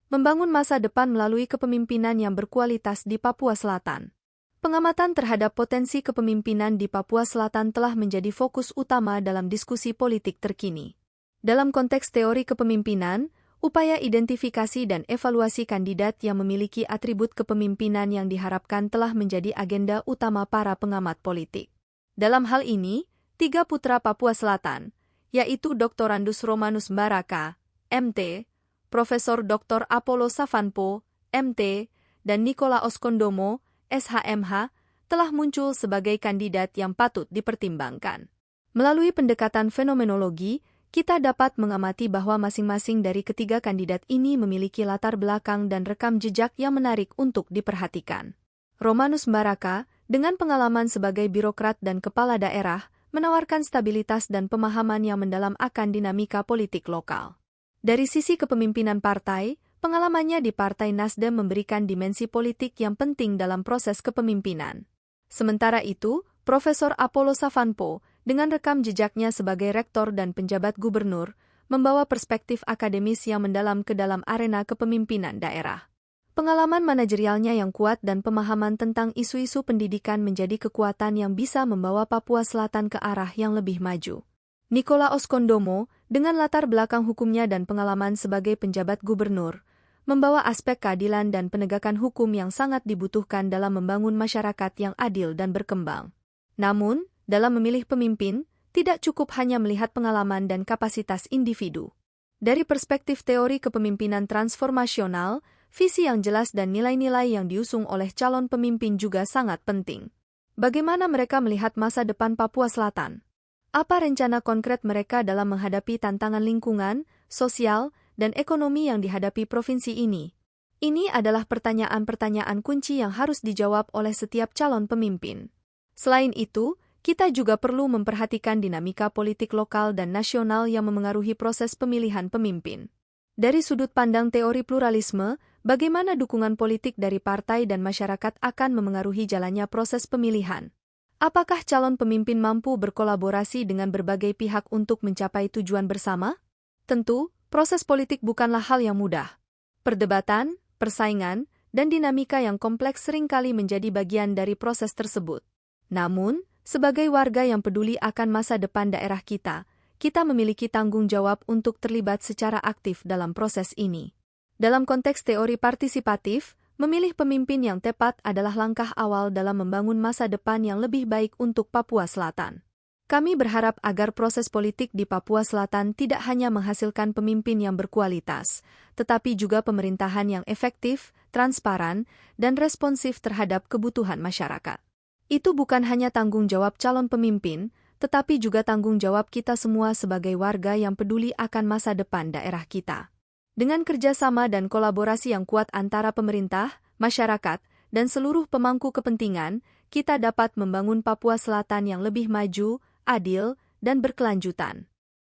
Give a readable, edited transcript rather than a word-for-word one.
membangun masa depan melalui kepemimpinan yang berkualitas di Papua Selatan. Pengamatan terhadap potensi kepemimpinan di Papua Selatan telah menjadi fokus utama dalam diskusi politik terkini. Dalam konteks teori kepemimpinan, upaya identifikasi dan evaluasi kandidat yang memiliki atribut kepemimpinan yang diharapkan telah menjadi agenda utama para pengamat politik. Dalam hal ini, 3 putra Papua Selatan, yaitu Dr. Randus Romanus Mbaraka, MT, Profesor Dr. Apollo Savanpo, MT, dan Nikolaos Kondomo, SHMH, telah muncul sebagai kandidat yang patut dipertimbangkan. Melalui pendekatan fenomenologi, kita dapat mengamati bahwa masing-masing dari ketiga kandidat ini memiliki latar belakang dan rekam jejak yang menarik untuk diperhatikan. Romanus Mbaraka, dengan pengalaman sebagai birokrat dan kepala daerah, menawarkan stabilitas dan pemahaman yang mendalam akan dinamika politik lokal. Dari sisi kepemimpinan partai, pengalamannya di Partai Nasdem memberikan dimensi politik yang penting dalam proses kepemimpinan. Sementara itu, Profesor Apollo Savanpo, dengan rekam jejaknya sebagai rektor dan penjabat gubernur, membawa perspektif akademis yang mendalam ke dalam arena kepemimpinan daerah. Pengalaman manajerialnya yang kuat dan pemahaman tentang isu-isu pendidikan menjadi kekuatan yang bisa membawa Papua Selatan ke arah yang lebih maju. Nikolaos Kondomo, dengan latar belakang hukumnya dan pengalaman sebagai penjabat gubernur, membawa aspek keadilan dan penegakan hukum yang sangat dibutuhkan dalam membangun masyarakat yang adil dan berkembang. Namun, dalam memilih pemimpin, tidak cukup hanya melihat pengalaman dan kapasitas individu. Dari perspektif teori kepemimpinan transformasional, visi yang jelas dan nilai-nilai yang diusung oleh calon pemimpin juga sangat penting. Bagaimana mereka melihat masa depan Papua Selatan? Apa rencana konkret mereka dalam menghadapi tantangan lingkungan, sosial, dan ekonomi yang dihadapi provinsi ini? Ini adalah pertanyaan-pertanyaan kunci yang harus dijawab oleh setiap calon pemimpin. Selain itu, kita juga perlu memperhatikan dinamika politik lokal dan nasional yang memengaruhi proses pemilihan pemimpin. Dari sudut pandang teori pluralisme, bagaimana dukungan politik dari partai dan masyarakat akan memengaruhi jalannya proses pemilihan? Apakah calon pemimpin mampu berkolaborasi dengan berbagai pihak untuk mencapai tujuan bersama? Tentu, proses politik bukanlah hal yang mudah. Perdebatan, persaingan, dan dinamika yang kompleks seringkali menjadi bagian dari proses tersebut. Namun, sebagai warga yang peduli akan masa depan daerah kita memiliki tanggung jawab untuk terlibat secara aktif dalam proses ini. Dalam konteks teori partisipatif, memilih pemimpin yang tepat adalah langkah awal dalam membangun masa depan yang lebih baik untuk Papua Selatan. Kami berharap agar proses politik di Papua Selatan tidak hanya menghasilkan pemimpin yang berkualitas, tetapi juga pemerintahan yang efektif, transparan, dan responsif terhadap kebutuhan masyarakat. Itu bukan hanya tanggung jawab calon pemimpin, tetapi juga tanggung jawab kita semua sebagai warga yang peduli akan masa depan daerah kita. Dengan kerjasama dan kolaborasi yang kuat antara pemerintah, masyarakat, dan seluruh pemangku kepentingan, kita dapat membangun Papua Selatan yang lebih maju, adil, dan berkelanjutan.